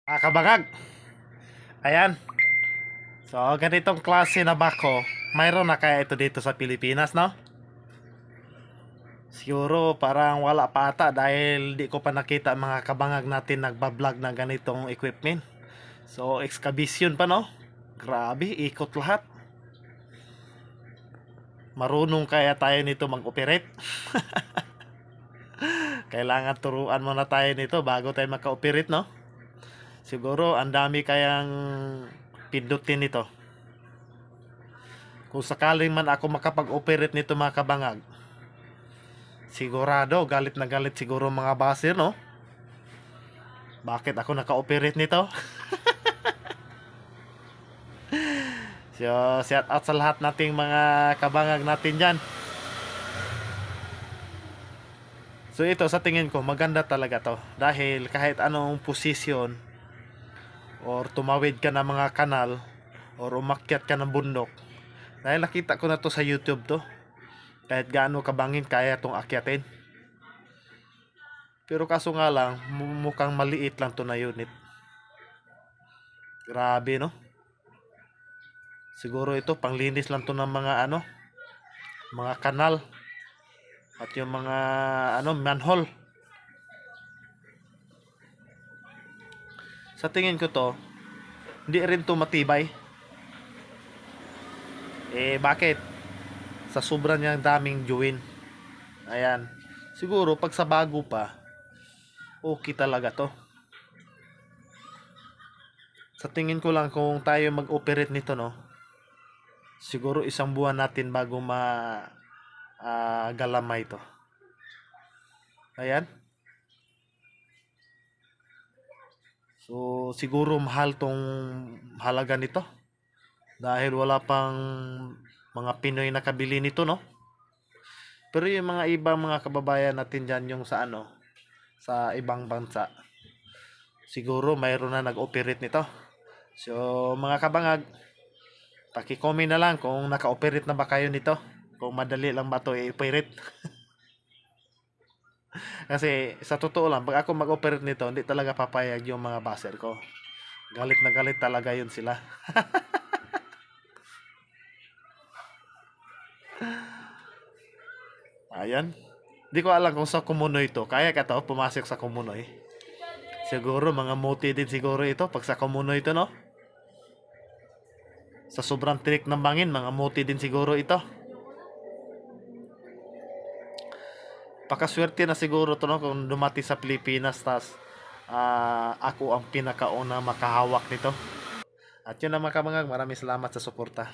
Kabangag. Ayan. So, ganitong klase na bako, mayroon na kaya ito dito sa Pilipinas, no? Siguro parang wala pa ata dahil di ko pa nakita mga kabangag natin nagbablog ng ganitong equipment. So, excavation pa, no? Grabe, ikot lahat. Marunong kaya tayo nito mag-operate? Kailangan turuan muna tayo nito bago tayo maka-operate, no? Siguro ang dami kayang pindutin nito. Kung sakaling man ako makapag-operate nito mga kabangag, sigurado galit na galit siguro mga baser, no? Bakit ako naka-operate nito? So, shout out sa lahat nating mga kabangag natin dyan. So ito sa tingin ko maganda talaga to dahil kahit anong posisyon or tumawid ka ng mga kanal or umakyat ka ng bundok, dahil nakita ko na to sa YouTube to, kahit gaano kabangin kaya tong akyatin. Pero kaso nga lang mukhang maliit lang to na unit. Grabe, no? Siguro ito panglinis lang to ng mga mga kanal at yung mga manhole. Sa tingin ko to, hindi rin to matibay. Bakit? Sa sobrang niyang daming join. Ayan. Siguro pag sa bago pa, okay talaga to. Sa tingin ko lang kung tayo mag-operate nito, no, siguro isang buwan natin bago galamay to. Ayan. So siguro mahal tong halaga nito dahil wala pang mga Pinoy nakabili nito, no. Pero yung mga ibang mga kababayan natin dyan, yung sa sa ibang bansa, siguro mayroon na nag-operate nito. So mga kabangag, paki-comment na lang kung naka-operate na ba kayo nito, kung madali lang ba to i-operate. Kasi sa totoo lang, pag ako mag-operate nito, hindi talaga papayag yung mga baser ko. Galit na galit talaga yun sila. Ayan. Di ko alam kung sa Kumunoy to. Kaya ka to, pumasok sa Kumunoy. Siguro mga moti din siguro ito pag sa Kumunoy to, no? Sa sobrang tirik ng bangin, mga moti din siguro ito. Pakaswerte na siguro to, no, kung dumati sa Pilipinas, tas ako ang pinakauna makahawak nito. At yun ang mga kabangag, maraming salamat sa suporta.